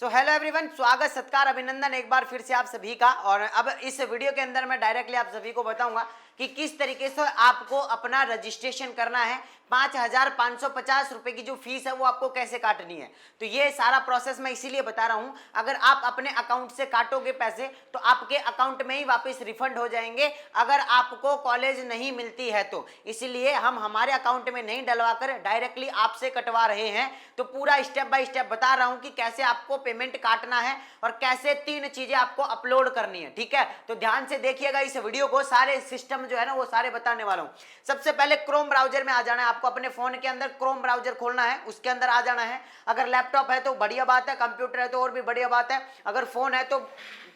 So hello everyone, स्वागत सत्कार अभिनंदन एक बार फिर से आप सभी का। और अब इस वीडियो के अंदर मैं डायरेक्टली आप सभी को बताऊंगा कि किस तरीके से आपको अपना रजिस्ट्रेशन करना है। 5,550 रुपए की जो फीस है वो आपको कैसे काटनी है। तो ये सारा प्रोसेस मैं इसीलिए बता रहा हूं, अगर आप अपने अकाउंट से काटोगे पैसे तो आपके अकाउंट में ही वापस रिफंड हो जाएंगे अगर आपको कॉलेज नहीं मिलती है तो। इसीलिए हम हमारे अकाउंट में नहीं डलवाकर डायरेक्टली आपसे कटवा रहे हैं। तो पूरा स्टेप बाय स्टेप बता रहा हूं कि कैसे आपको पेमेंट काटना है और कैसे 3 चीजें आपको अपलोड करनी है। ठीक है, तो ध्यान से देखिएगा इस वीडियो को, सारे सिस्टम जो है ना वो सारे बताने वाला हूं। सबसे पहले क्रोम ब्राउजर में आ जाना है आपको, अपने फोन के अंदर क्रोम ब्राउजर खोलना है, उसके अंदर आ जाना है। अगर लैपटॉप है तो बढ़िया बात है, कंप्यूटर है तो और भी बढ़िया बात है, अगर फोन है तो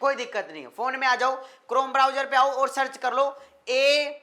कोई दिक्कत नहीं है। फोन में आ जाओ, क्रोम ब्राउजर पे आओ और सर्च कर लो ABVMU,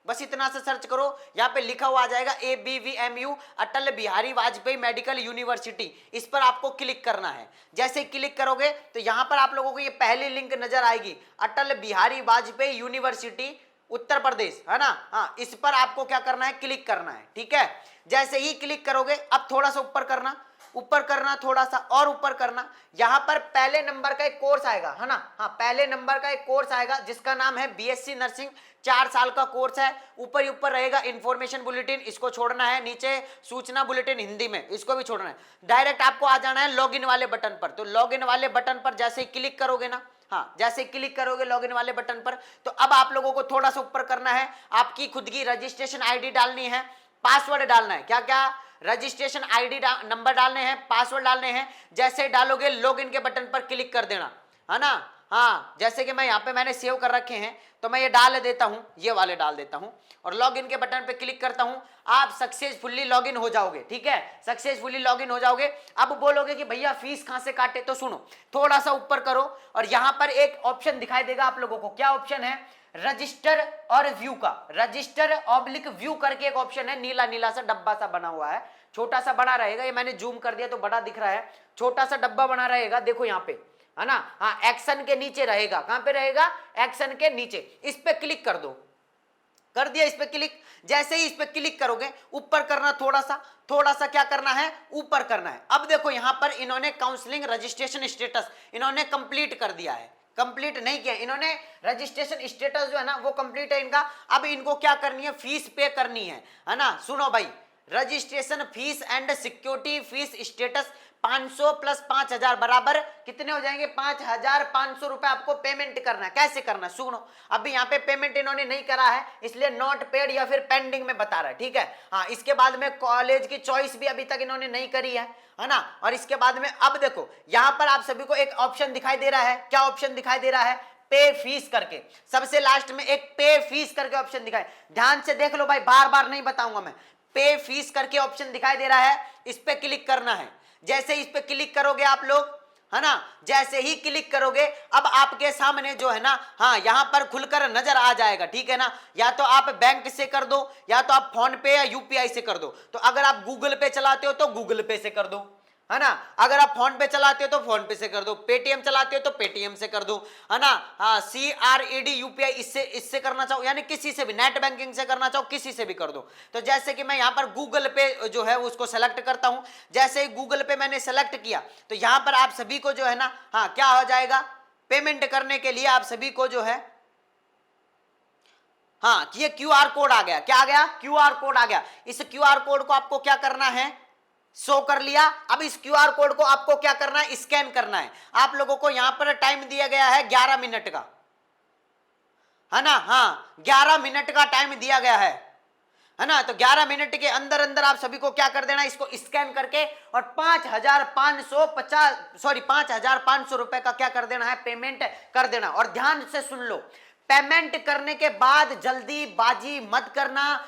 बस इतना सा सर्च करो। यहाँ पे लिखा हुआ आ जाएगा ABVMU, Atal Bihari Vajpayee medical university. इस पर आपको क्लिक करना है। जैसे क्लिक करोगे तो यहाँ पर आप लोगों को ये पहली लिंक नजर आएगी, अटल बिहारी वाजपेयी यूनिवर्सिटी उत्तर प्रदेश, है ना। हाँ, इस पर आपको क्या करना है, क्लिक करना है। ठीक है, जैसे ही क्लिक करोगे अब थोड़ा सा ऊपर करना, ऊपर करना, थोड़ा सा और ऊपर करना। यहां पर पहले नंबर का एक कोर्स आएगा, है ना। हाँ, पहले नंबर का एक कोर्स आएगा जिसका नाम है BSc नर्सिंग, 4 साल का कोर्स है। ऊपर ही ऊपर रहेगा इंफॉर्मेशन बुलेटिन, इसको छोड़ना है। नीचे सूचना बुलेटिन हिंदी में, इसको भी छोड़ना है। डायरेक्ट आपको आ जाना है लॉगिन वाले बटन पर। तो लॉगिन वाले बटन पर जैसे ही क्लिक करोगे ना, हाँ, जैसे क्लिक करोगे लॉगिन वाले बटन पर, तो अब आप लोगों को थोड़ा सा ऊपर करना है। आपकी खुद की रजिस्ट्रेशन आईडी डालनी है, पासवर्ड डालना है। क्या क्या, रजिस्ट्रेशन आईडी नंबर डालने हैं, पासवर्ड डालने हैं। जैसे डालोगे लॉगिन के बटन पर क्लिक कर देना, है ना। हाँ, जैसे कि मैं यहाँ पे मैंने सेव कर रखे हैं तो मैं ये डाल देता हूँ, ये वाले डाल देता हूँ और लॉगिन के बटन पे क्लिक करता हूँ। आप सक्सेसफुली लॉगिन हो जाओगे। ठीक है, सक्सेसफुली लॉगिन हो जाओगे। अब बोलोगे कि भैया फीस कहाँ से काटे, तो सुनो, थोड़ा सा ऊपर करो और यहाँ पर एक ऑप्शन दिखाई देगा आप लोगों को। क्या ऑप्शन है, रजिस्टर और व्यू का, रजिस्टर ऑब्लिक व्यू करके एक ऑप्शन है। नीला नीला सा डब्बा सा बना हुआ है, छोटा सा बना रहेगा। ये मैंने जूम कर दिया तो बड़ा दिख रहा है, छोटा सा डब्बा बना रहेगा, देखो यहाँ पे, है ना। हाँ, एक्शन के नीचे रहेगा। कहां पे रहेगा, एक्शन के नीचे। इस पे क्लिक कर दो, कर दिया इस पे क्लिक। जैसे ही इस पे क्लिक करोगे ऊपर करना, थोड़ा सा क्या करना है, ऊपर करना है। अब देखो यहां पर इन्होंने काउंसलिंग रजिस्ट्रेशन स्टेटस इन्होंने कंप्लीट कर दिया है। कंप्लीट नहीं किया इन्होंने, रजिस्ट्रेशन स्टेटस जो है ना वो कंप्लीट है इनका। अब इनको क्या करनी है, फीस पे करनी है ना। सुनो भाई, registration fees and security fees status 500 plus 5,000 बराबर कितने हो जाएंगे, 5,500 रुपए आपको पेमेंट करना है। कैसे करना है, सुनो। अभी यहाँ पे पेमेंट इन्होंने नहीं करा है इसलिए नॉट पेड या फिर पेंडिंग में बता रहा है। ठीक है, हाँ, इसके बाद में कॉलेज की चॉइस भी अभी तक इन्होंने नहीं करी है ना। और इसके बाद में अब देखो यहाँ पर आप सभी को एक ऑप्शन दिखाई दे रहा है। क्या ऑप्शन दिखाई दे रहा है, पे फीस करके। सबसे लास्ट में एक पे फीस करके ऑप्शन दिखाई, ध्यान से देख लो भाई, बार बार नहीं बताऊंगा मैं। पे फीस करके ऑप्शन दिखाई दे रहा है, इस पे क्लिक करना है। जैसे इस पे क्लिक करोगे आप लोग, है ना, जैसे ही क्लिक करोगे अब आपके सामने जो है ना, हाँ, यहां पर खुलकर नजर आ जाएगा। ठीक है ना, या तो आप बैंक से कर दो, या तो आप फोन पे या UPI से कर दो। तो अगर आप गूगल पे चलाते हो तो गूगल पे से कर दो, है ना। अगर आप फोन पे चलाते हो तो फोन पे से कर दो, पेटीएम चलाते हो तो पेटीएम से कर दो, है ना। हाँ, CRED UPI इससे करना चाहो, यानी किसी से भी, नेट बैंकिंग से करना चाहो किसी से भी कर दो। तो जैसे कि मैं यहाँ पर गूगल पे जो है उसको सेलेक्ट करता हूँ। जैसे ही गूगल पे मैंने सेलेक्ट किया तो यहाँ पर आप सभी को जो है ना, हाँ, क्या हो जाएगा, पेमेंट करने के लिए आप सभी को जो है, हाँ, ये QR कोड आ गया। क्या आ गया, QR कोड आ गया। इस QR कोड को आपको क्या करना है, शो कर लिया। अब इस QR कोड को आपको क्या करना है, स्कैन करना है। आप लोगों को यहां पर टाइम दिया गया है 11 मिनट का, है ना। हाँ, 11 मिनट का टाइम दिया गया है ना। तो 11 मिनट के अंदर अंदर आप सभी को क्या कर देना, इसको स्कैन करके और 5,500 रुपए का क्या कर देना है, पेमेंट कर देना। और ध्यान से सुन लो, पेमेंट करने के बाद जल्दीबाजी मत करना।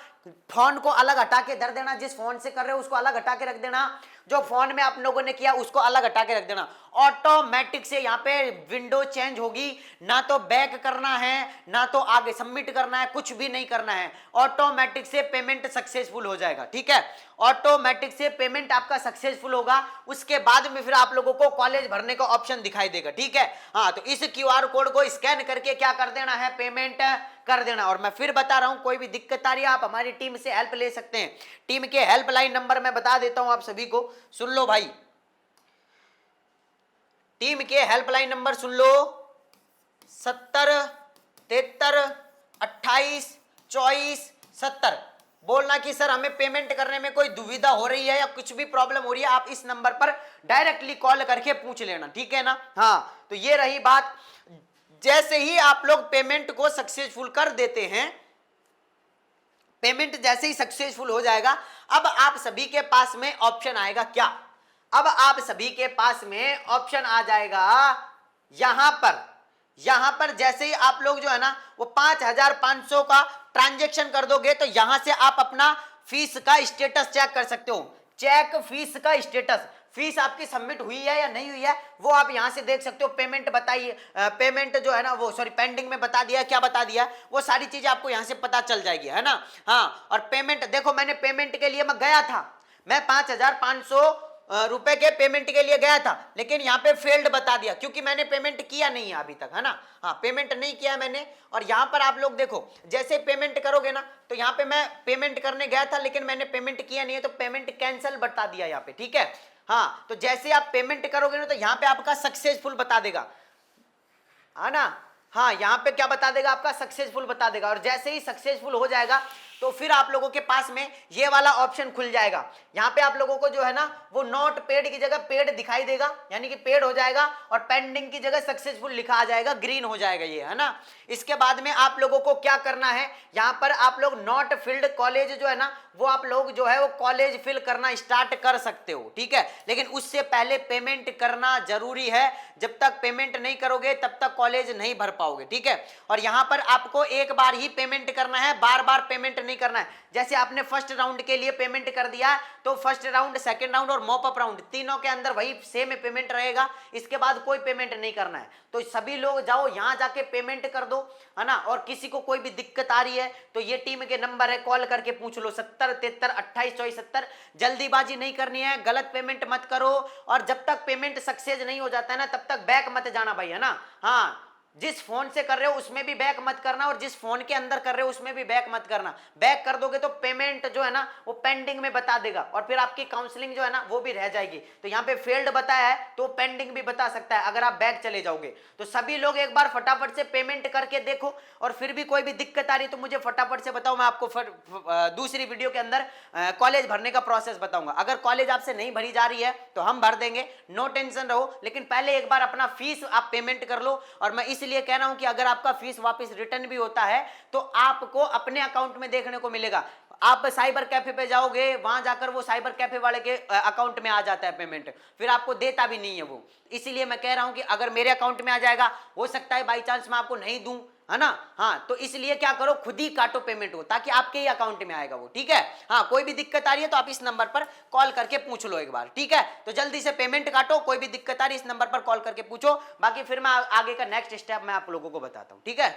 फोन को अलग हटा के धर देना, जिस फोन से कर रहे हो उसको अलग हटा के रख देना, जो फोन में आप लोगों ने किया उसको अलग हटा के रख देना। ऑटोमेटिक से यहाँ पे विंडो चेंज होगी, ना तो बैक करना है ना तो आगे सबमिट करना है, कुछ भी नहीं करना है। ऑटोमेटिक से पेमेंट सक्सेसफुल हो जाएगा। ठीक है, ऑटोमेटिक से पेमेंट आपका सक्सेसफुल होगा। उसके बाद में फिर आप लोगों को कॉलेज भरने का ऑप्शन दिखाई देगा। ठीक है, हाँ, तो इस QR कोड को स्कैन करके क्या कर देना है, पेमेंट कर देना। और मैं फिर बता रहा हूं, कोई भी दिक्कत आ रही है आप हमारी टीम से हेल्प ले सकते हैं। टीम के हेल्पलाइन नंबर मैं बता देता हूं आप सभी को, सुन लो भाई। टीम के हेल्पलाइन नंबर सुन लो, 70 73 28 24 70। बोलना कि सर हमें पेमेंट करने में कोई दुविधा हो रही है या कुछ भी प्रॉब्लम हो रही है, आप इस नंबर पर डायरेक्टली कॉल करके पूछ लेना, ठीक है ना। हाँ, तो ये रही बात। जैसे ही आप लोग पेमेंट को सक्सेसफुल कर देते हैं, पेमेंट जैसे ही सक्सेसफुल हो जाएगा, अब आप सभी के पास में ऑप्शन आएगा क्या, अब आप सभी के पास में ऑप्शन आ जाएगा यहां पर जैसे ही आप लोग जो है ना वो 5500 का ट्रांजैक्शन कर दोगे, तो यहां से आप अपना फीस का स्टेटस चेक कर सकते हो। चेक फीस का स्टेटस, फीस आपकी सबमिट हुई है या नहीं हुई है वो आप यहां से देख सकते हो। पेमेंट बताइए, पेमेंट जो है ना वो सॉरी पेंडिंग में बता दिया, क्या बता दिया, वो सारी चीजें आपको यहां से पता चल जाएगी, है ना। हाँ, और पेमेंट देखो, मैंने पेमेंट के लिए मैं गया था, मैं 5500 रुपए के पेमेंट के लिए गया था, लेकिन यहाँ पे फेल्ड बता दिया क्योंकि मैंने पेमेंट किया नहीं है अभी तक, है ना। हाँ, पेमेंट नहीं किया मैंने। और यहाँ पर आप लोग देखो, जैसे पेमेंट करोगे ना, तो यहाँ पे मैं पेमेंट करने गया था लेकिन मैंने पेमेंट किया नहीं है, तो पेमेंट कैंसिल बता दिया यहाँ पे, ठीक है। हाँ, तो जैसे आप पेमेंट करोगे ना, तो यहाँ पे आपका सक्सेसफुल बता देगा, है ना। हाँ, यहाँ पे क्या बता देगा, आपका सक्सेसफुल बता देगा। और जैसे ही सक्सेसफुल हो जाएगा तो फिर आप लोगों के पास में ये वाला ऑप्शन खुल जाएगा। यहाँ पे आप लोगों को जो है ना वो नॉट पेड की जगह पेड दिखाई देगा, यानी कि पेड हो जाएगा, और पेंडिंग की जगह सक्सेसफुल लिखा आ जाएगा, ग्रीन हो जाएगा ये, है ना। इसके बाद में आप लोगों को क्या करना है, यहाँ पर आप लोग नॉट फिल्ड कॉलेज जो है ना वो आप लोग जो है वो कॉलेज फिल करना स्टार्ट कर सकते हो, ठीक है। लेकिन उससे पहले पेमेंट करना जरूरी है, जब तक पेमेंट नहीं करोगे तब तक कॉलेज नहीं भर पाओगे, ठीक है। और यहाँ पर आपको एक बार ही पेमेंट करना है, बार बार पेमेंट नहीं करना है। जैसे आपने फर्स्ट राउंड के लिए पेमेंट कर दिया, तो फर्स्ट राउंड, सेकंड राउंड और मॉप अप राउंड तीनों के अंदर वही सेम पेमेंट रहेगा, इसके बाद कोई पेमेंट नहीं करना है। तो सभी लोग जाओ यहां जाके पेमेंट कर दो, है ना। और किसी को कोई भी दिक्कत आ रही है तो ये टीम के नंबर है, कॉल करके पूछ लो, 70 73 28 24 70। जल्दीबाजी नहीं करनी है, गलत पेमेंट मत करो, और जब तक पेमेंट सक्सेस नहीं हो जाता है ना तब तक बैक मत जाना भाई, है ना। हाँ, जिस फोन से कर रहे हो उसमें भी बैक मत करना, और जिस फोन के अंदर कर रहे हो उसमें भी बैक मत करना। बैक कर दोगे तो पेमेंट जो है ना वो पेंडिंग में बता देगा, और फिर आपकी काउंसलिंग जो है ना वो भी रह जाएगी। तो यहाँ पे फेल्ड बताया है तो पेंडिंग भी बता सकता है अगर आप बैक चले जाओगे। तो सभी लोग एक बार फटाफट से पेमेंट करके देखो, और फिर भी कोई भी दिक्कत आ रही है तो मुझे फटाफट से बताओ, मैं आपको दूसरी वीडियो के अंदर कॉलेज भरने का प्रोसेस बताऊंगा। अगर कॉलेज आपसे नहीं भरी जा रही है तो हम भर देंगे, नो टेंशन रहो, लेकिन पहले एक बार अपना फीस आप पेमेंट कर लो। और मैं इसलिए कह रहा हूं कि अगर आपका फीस वापस रिटर्न भी होता है तो आपको अपने अकाउंट में देखने को मिलेगा। आप साइबर कैफे पे जाओगे, वहां जाकर वो साइबर कैफे वाले के अकाउंट में आ जाता है पेमेंट, फिर आपको देता भी नहीं है वो। इसीलिए मैं कह रहा हूं कि अगर मेरे अकाउंट में आ जाएगा, हो सकता है बाई चांस मैं आपको नहीं दूं, है ना। हाँ, तो इसलिए क्या करो, खुद ही काटो पेमेंट हो, ताकि आपके ही अकाउंट में आएगा वो, ठीक है। हाँ, कोई भी दिक्कत आ रही है तो आप इस नंबर पर कॉल करके पूछ लो एक बार, ठीक है। तो जल्दी से पेमेंट काटो, कोई भी दिक्कत आ रही है इस नंबर पर कॉल करके पूछो, बाकी फिर मैं आगे का नेक्स्ट स्टेप मैं आप लोगों को बताता हूँ, ठीक है।